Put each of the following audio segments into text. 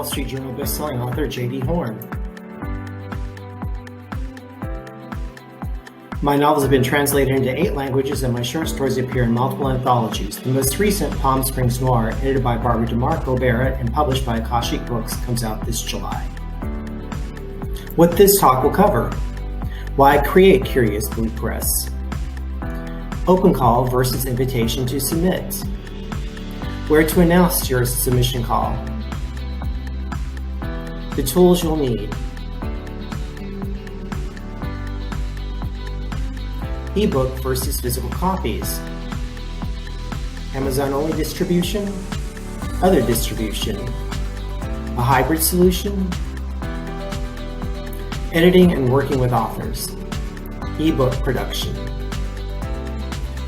Wall Street Journal bestselling author J.D. Horn. My novels have been translated into 8 languages, and my short stories appear in multiple anthologies. The most recent, Palm Springs Noir, edited by Barbara DeMarco Barrett and published by Akashic Books, comes out this July. What this talk will cover: why create Curious Blue Press, open call versus invitation to submit, where to announce your submission call, the tools you'll need, ebook versus physical copies, Amazon-only distribution, other distribution, a hybrid solution, editing and working with authors, ebook production,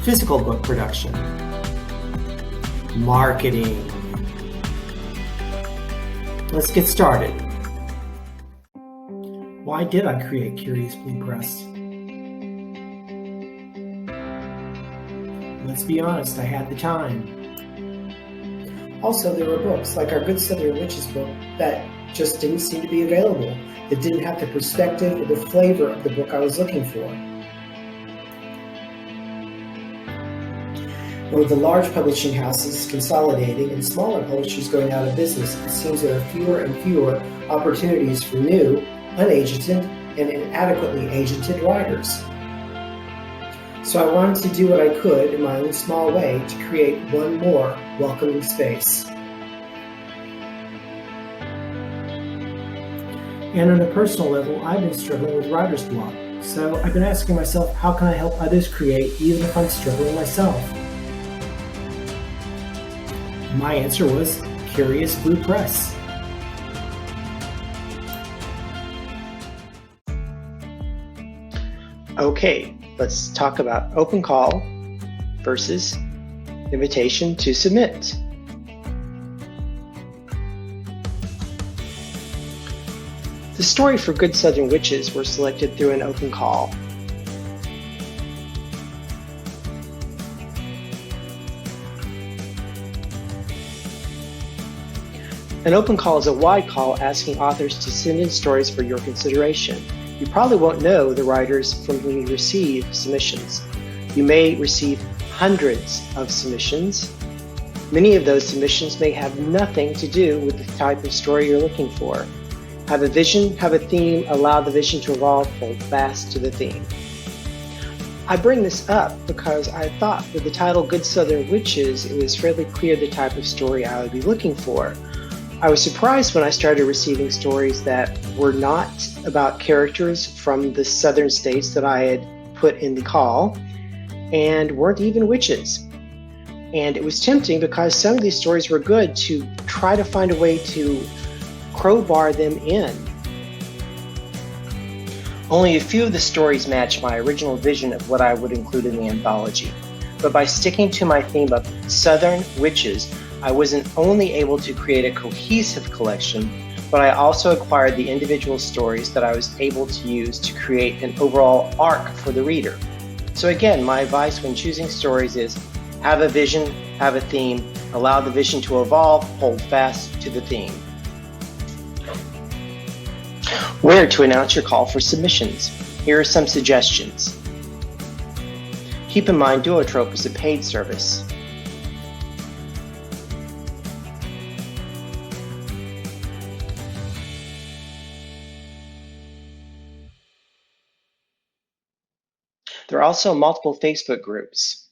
physical book production, marketing. Let's get started. Why did I create Curious Blue Press? Let's be honest, I had the time. Also, there were books, like our Good Southern Witches book, that just didn't seem to be available. It didn't have the perspective or the flavor of the book I was looking for. With the large publishing houses consolidating and smaller publishers going out of business, it seems there are fewer and fewer opportunities for new, unagented, and inadequately agented writers. So I wanted to do what I could in my own small way to create one more welcoming space. And on a personal level, I've been struggling with writer's block. So I've been asking myself, how can I help others create even if I'm struggling myself? My answer was Curious Blue Press. Okay, let's talk about open call versus invitation to submit. The story for Good Southern Witches were selected through an open call. An open call is a wide call asking authors to send in stories for your consideration. You probably won't know the writers from whom you receive submissions. You may receive hundreds of submissions. Many of those submissions may have nothing to do with the type of story you're looking for. Have a vision, have a theme, allow the vision to evolve, hold fast to the theme. I bring this up because I thought with the title Good Southern Witches, it was fairly clear the type of story I would be looking for. I was surprised when I started receiving stories that were not about characters from the southern states that I had put in the call and weren't even witches. And it was tempting because some of these stories were good to try to find a way to crowbar them in. Only a few of the stories match my original vision of what I would include in the anthology. But by sticking to my theme of Southern Witches, I wasn't only able to create a cohesive collection, but I also acquired the individual stories that I was able to use to create an overall arc for the reader. So again, my advice when choosing stories is have a vision, have a theme, allow the vision to evolve, hold fast to the theme. Where to announce your call for submissions. Here are some suggestions. Keep in mind Duotrope is a paid service. There are also multiple Facebook groups.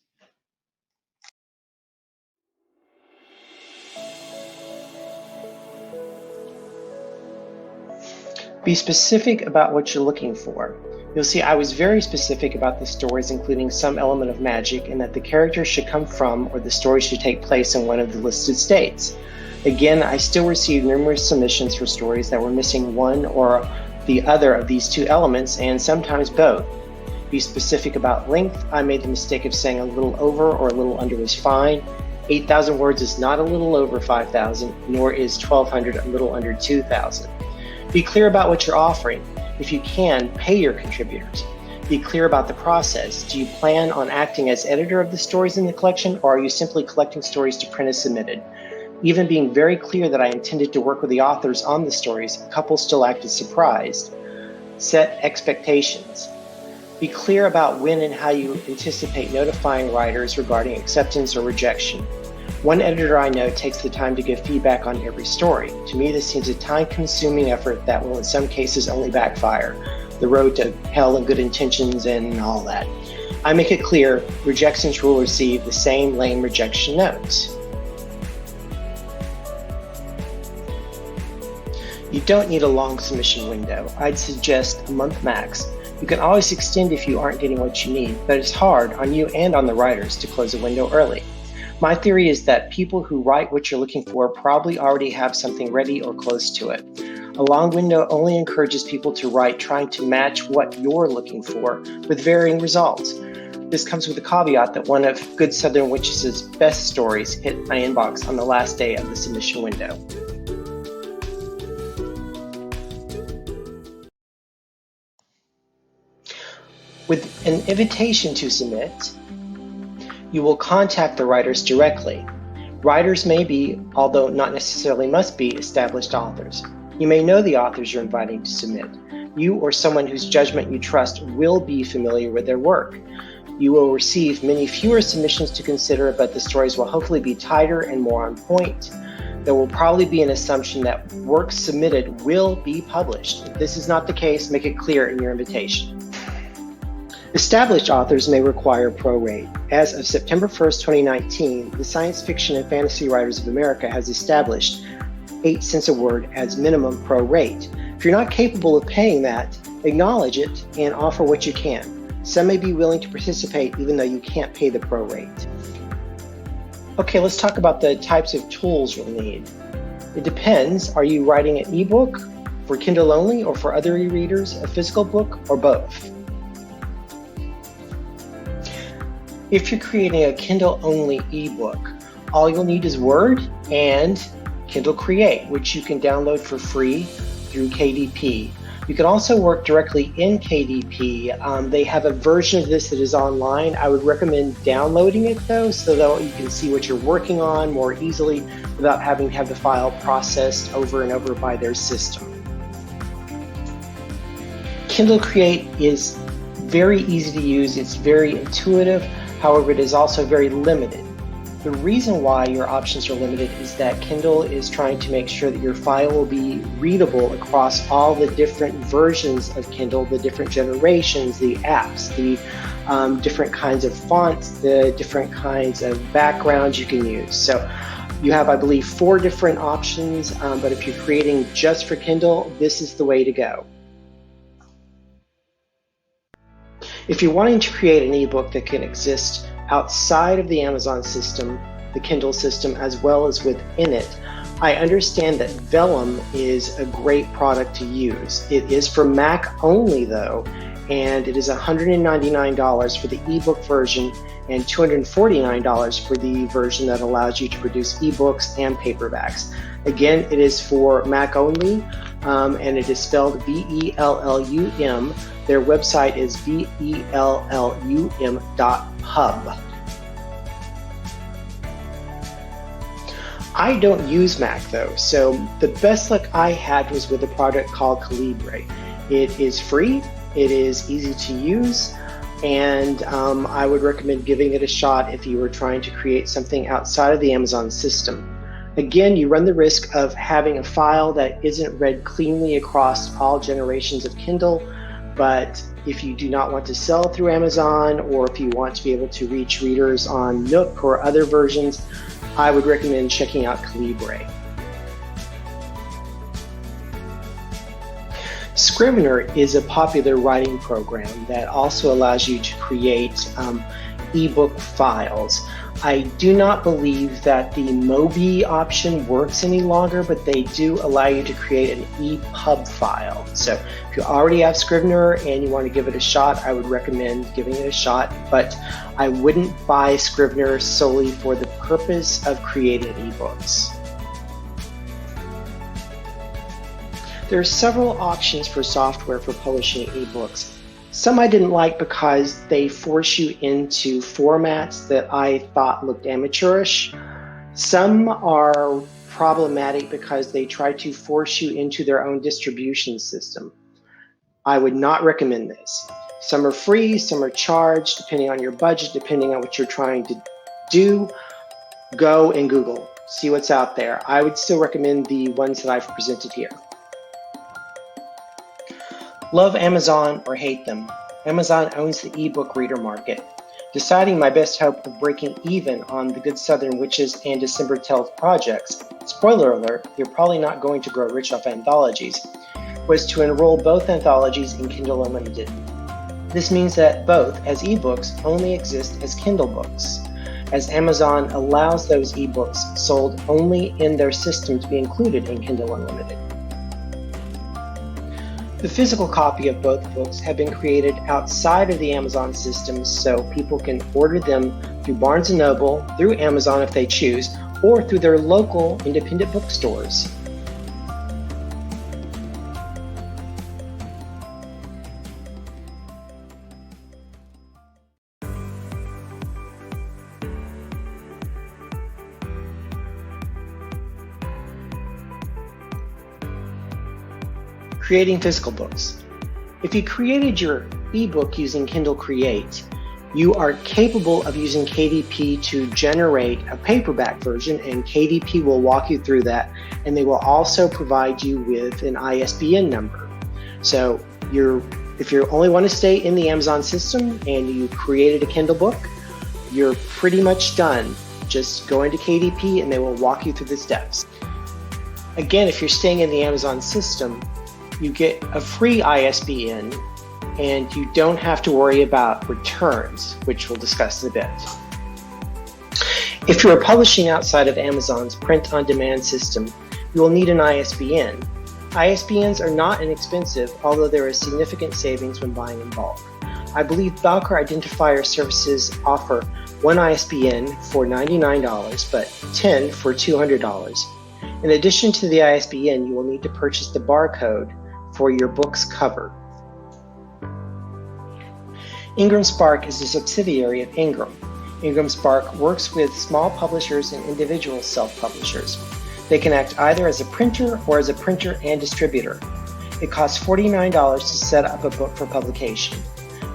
Be specific about what you're looking for. You'll see I was very specific about the stories, including some element of magic, and that the characters should come from or the story should take place in one of the listed states. Again, I still received numerous submissions for stories that were missing one or the other of these two elements, and sometimes both. Be specific about length. I made the mistake of saying a little over or a little under was fine. 8,000 words is not a little over 5,000, nor is 1,200 a little under 2,000. Be clear about what you're offering. If you can, pay your contributors. Be clear about the process. Do you plan on acting as editor of the stories in the collection, or are you simply collecting stories to print as submitted? Even being very clear that I intended to work with the authors on the stories, a couple still acted surprised. Set expectations. Be clear about when and how you anticipate notifying writers regarding acceptance or rejection. One editor I know takes the time to give feedback on every story. To me, this seems a time-consuming effort that will in some cases only backfire. The road to hell and good intentions and all that. I make it clear rejections will receive the same lame rejection notes. You don't need a long submission window. I'd suggest a month max. You can always extend if you aren't getting what you need, but it's hard on you and on the writers to close a window early. My theory is that people who write what you're looking for probably already have something ready or close to it. A long window only encourages people to write trying to match what you're looking for with varying results. This comes with the caveat that one of Good Southern Witch's best stories hit my inbox on the last day of the submission window. With an invitation to submit, you will contact the writers directly. Writers may be, although not necessarily must be, established authors. You may know the authors you're inviting to submit. You or someone whose judgment you trust will be familiar with their work. You will receive many fewer submissions to consider, but the stories will hopefully be tighter and more on point. There will probably be an assumption that work submitted will be published. If this is not the case, make it clear in your invitation. Established authors may require prorate. As of September 1st, 2019, the Science Fiction and Fantasy Writers of America has established 8 cents a word as minimum prorate. If you're not capable of paying that, acknowledge it and offer what you can. Some may be willing to participate even though you can't pay the prorate. Okay, let's talk about the types of tools you'll need. It depends. Are you writing an ebook for Kindle only or for other e-readers, a physical book, or both? If you're creating a Kindle-only ebook, all you'll need is Word and Kindle Create, which you can download for free through KDP. You can also work directly in KDP. They have a version of this that is online. I would recommend downloading it though, so that you can see what you're working on more easily without having to have the file processed over and over by their system. Kindle Create is very easy to use. It's very intuitive. However, it is also very limited. The reason why your options are limited is that Kindle is trying to make sure that your file will be readable across all the different versions of Kindle, the different generations, the apps, the different kinds of fonts, the different kinds of backgrounds you can use. So you have, I believe, 4 different options, but if you're creating just for Kindle, this is the way to go. If you're wanting to create an ebook that can exist outside of the Amazon system, the Kindle system, as well as within it, I understand that Vellum is a great product to use. It is for Mac only though, and it is $199 for the ebook version and $249 for the version that allows you to produce ebooks and paperbacks. Again, it is for Mac only, and it is spelled Vellum. Their website is vellum.pub. I don't use Mac though, so the best luck I had was with a product called Calibre. It is free, it is easy to use, and I would recommend giving it a shot if you were trying to create something outside of the Amazon system. Again, you run the risk of having a file that isn't read cleanly across all generations of Kindle, but if you do not want to sell through Amazon, or if you want to be able to reach readers on Nook or other versions, I would recommend checking out Calibre. Scrivener is a popular writing program that also allows you to create ebook files. I do not believe that the Mobi option works any longer, but they do allow you to create an EPUB file. So if you already have Scrivener and you want to give it a shot, I would recommend giving it a shot, but I wouldn't buy Scrivener solely for the purpose of creating ebooks. There are several options for software for publishing ebooks. Some I didn't like because they force you into formats that I thought looked amateurish. Some are problematic because they try to force you into their own distribution system. I would not recommend this. Some are free, some are charged, depending on your budget, depending on what you're trying to do. Go and Google, see what's out there. I would still recommend the ones that I've presented here. Love Amazon or hate them. Amazon owns the ebook reader market. Deciding my best hope of breaking even on the Good Southern Witches and December 12th projects, spoiler alert, you're probably not going to grow rich off anthologies, was to enroll both anthologies in Kindle Unlimited. This means that both, as ebooks, only exist as Kindle books, as Amazon allows those ebooks sold only in their system to be included in Kindle Unlimited. The physical copy of both books have been created outside of the Amazon system so people can order them through Barnes & Noble, through Amazon if they choose, or through their local independent bookstores. Creating physical books. If you created your ebook using Kindle Create, you are capable of using KDP to generate a paperback version, and KDP will walk you through that, and they will also provide you with an ISBN number. So if you only want to stay in the Amazon system and you created a Kindle book, you're pretty much done. Just go into KDP and they will walk you through the steps. Again, if you're staying in the Amazon system, you get a free ISBN and you don't have to worry about returns, which we'll discuss in a bit. If you are publishing outside of Amazon's print-on-demand system, you will need an ISBN. ISBNs are not inexpensive, although there is significant savings when buying in bulk. I believe Bowker Identifier Services offer one ISBN for $99, but 10 for $200. In addition to the ISBN, you will need to purchase the barcode for your book's cover. Ingram Spark is a subsidiary of Ingram. Ingram Spark works with small publishers and individual self-publishers. They can act either as a printer or as a printer and distributor. It costs $49 to set up a book for publication.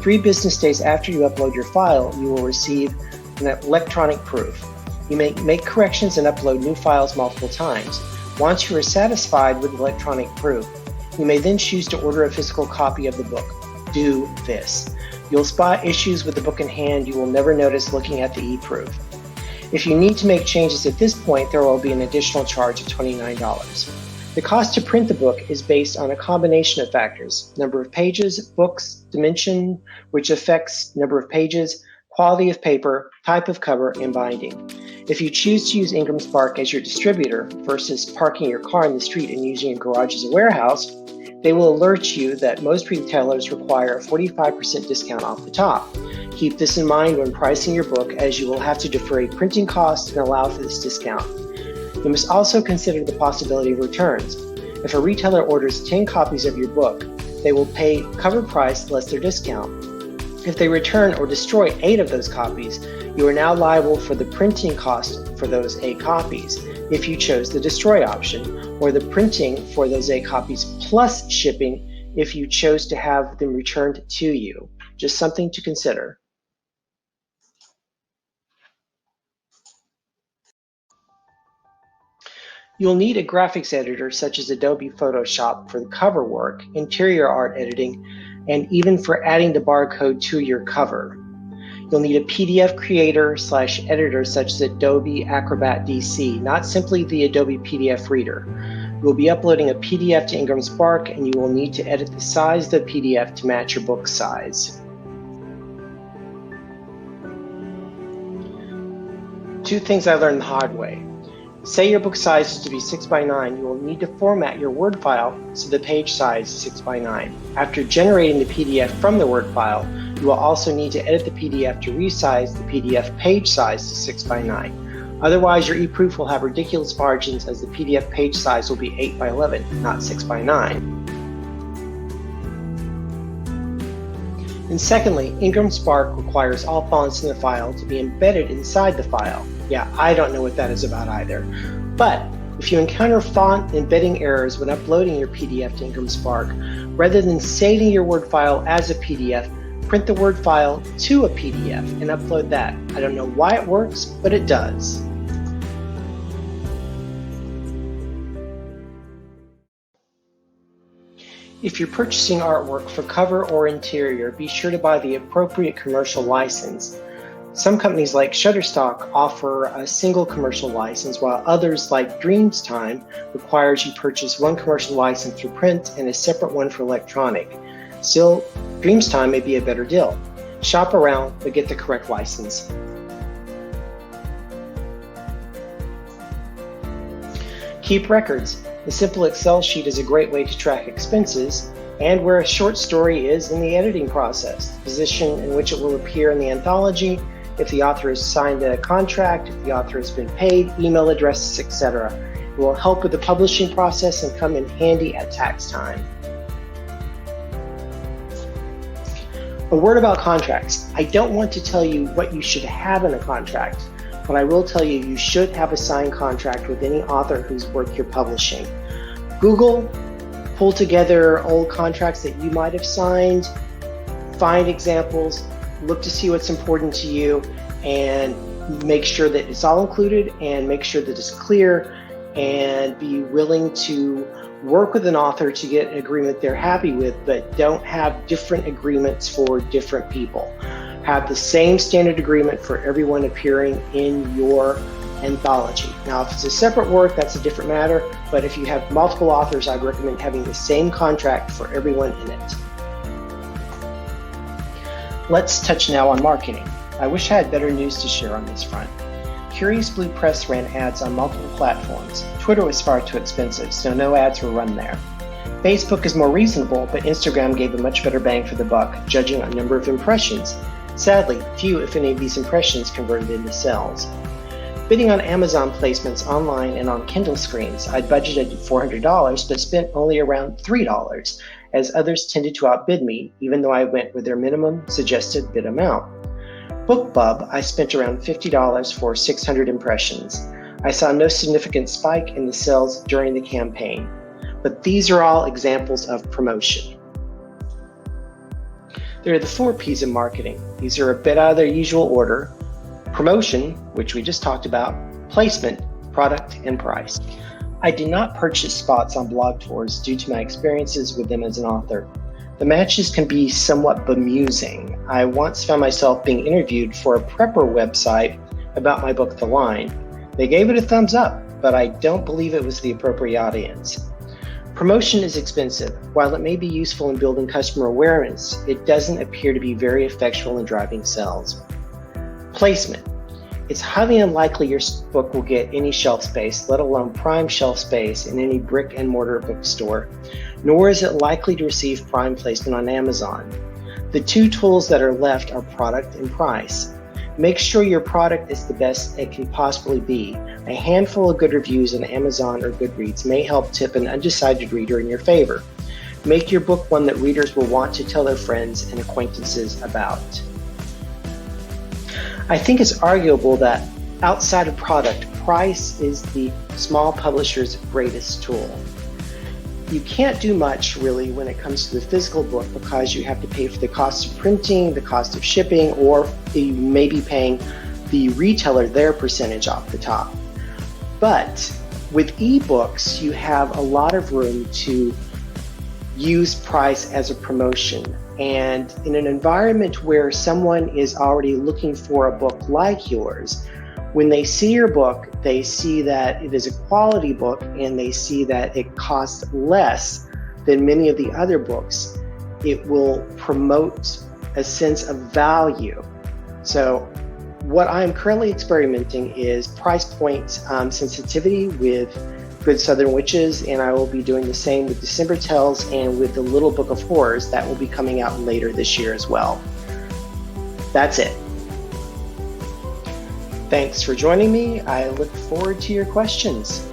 3 business days after you upload your file, you will receive an electronic proof. You may make corrections and upload new files multiple times. Once you are satisfied with the electronic proof, you may then choose to order a physical copy of the book. Do this. You'll spot issues with the book in hand you will never notice looking at the e-proof. If you need to make changes at this point, there will be an additional charge of $29. The cost to print the book is based on a combination of factors: number of pages, books, dimension, which affects number of pages, quality of paper, type of cover, and binding. If you choose to use Ingram Spark as your distributor versus parking your car in the street and using your garage as a warehouse, they will alert you that most retailers require a 45% discount off the top. Keep this in mind when pricing your book, as you will have to defray printing costs and allow for this discount. You must also consider the possibility of returns. If a retailer orders 10 copies of your book, they will pay cover price less their discount. If they return or destroy 8 of those copies, you are now liable for the printing cost for those 8 copies, if you chose the destroy option, or the printing for those 8 copies plus shipping if you chose to have them returned to you. Just something to consider. You'll need a graphics editor such as Adobe Photoshop for the cover work, interior art editing, and even for adding the barcode to your cover. You'll need a PDF creator/editor such as Adobe Acrobat DC, not simply the Adobe PDF Reader. You will be uploading a PDF to Ingram Spark, and you will need to edit the size of the PDF to match your book size. 2 things I learned the hard way. Say your book size is to be 6x9, you will need to format your Word file so the page size is 6x9. After generating the PDF from the Word file, you will also need to edit the PDF to resize the PDF page size to 6x9. Otherwise, your eProof will have ridiculous margins, as the PDF page size will be 8x11, not 6x9. And secondly, Ingram Spark requires all fonts in the file to be embedded inside the file. Yeah, I don't know what that is about either. But if you encounter font embedding errors when uploading your PDF to Ingram Spark, rather than saving your Word file as a PDF, print the Word file to a PDF and upload that. I don't know why it works, but it does. If you're purchasing artwork for cover or interior, be sure to buy the appropriate commercial license. Some companies like Shutterstock offer a single commercial license, while others like Dreamstime requires you purchase one commercial license for print and a separate one for electronic. Still, Dreamstime may be a better deal. Shop around, but get the correct license. Keep records. The simple Excel sheet is a great way to track expenses and where a short story is in the editing process, the position in which it will appear in the anthology, if the author has signed a contract, if the author has been paid, email addresses, etc. It will help with the publishing process and come in handy at tax time. A word about contracts. I don't want to tell you what you should have in a contract, but I will tell you you should have a signed contract with any author whose work you're publishing. Google, pull together old contracts that you might have signed, find examples, look to see what's important to you, and make sure that it's all included and make sure that it's clear, and be willing to work with an author to get an agreement they're happy with, but don't have different agreements for different people. Have the same standard agreement for everyone appearing in your anthology. Now, if it's a separate work, that's a different matter, but if you have multiple authors, I'd recommend having the same contract for everyone in it. Let's touch now on marketing. I wish I had better news to share on this front. Curious Blue Press ran ads on multiple platforms. Twitter was far too expensive, so no ads were run there. Facebook is more reasonable, but Instagram gave a much better bang for the buck, judging on number of impressions. Sadly, few, if any, of these impressions converted into sales. Bidding on Amazon placements online and on Kindle screens, I'd budgeted $400 but spent only around $3, as others tended to outbid me, even though I went with their minimum suggested bid amount. BookBub, I spent around $50 for 600 impressions. I saw no significant spike in the sales during the campaign, but these are all examples of promotion. There are the 4 P's of marketing. These are a bit out of their usual order: promotion, which we just talked about, placement, product, and price. I did not purchase spots on blog tours due to my experiences with them as an author. The matches can be somewhat bemusing. I once found myself being interviewed for a prepper website about my book, The Line. They gave it a thumbs up, but I don't believe it was the appropriate audience. Promotion is expensive. While it may be useful in building customer awareness, it doesn't appear to be very effectual in driving sales. Placement. It's highly unlikely your book will get any shelf space, let alone prime shelf space in any brick and mortar bookstore, nor is it likely to receive prime placement on Amazon. The 2 tools that are left are product and price. Make sure your product is the best it can possibly be. A handful of good reviews on Amazon or Goodreads may help tip an undecided reader in your favor. Make your book one that readers will want to tell their friends and acquaintances about. I think it's arguable that outside of product, price is the small publisher's greatest tool. You can't do much really when it comes to the physical book because you have to pay for the cost of printing, the cost of shipping, or you may be paying the retailer their percentage off the top. But with ebooks, you have a lot of room to use price as a promotion. And in an environment where someone is already looking for a book like yours, when they see your book, they see that it is a quality book and they see that it costs less than many of the other books. It will promote a sense of value. So what I'm currently experimenting is price point sensitivity with Good Southern Witches, and I will be doing the same with December Tales and with the Little Book of Horrors that will be coming out later this year as well. That's it. Thanks for joining me. I look forward to your questions.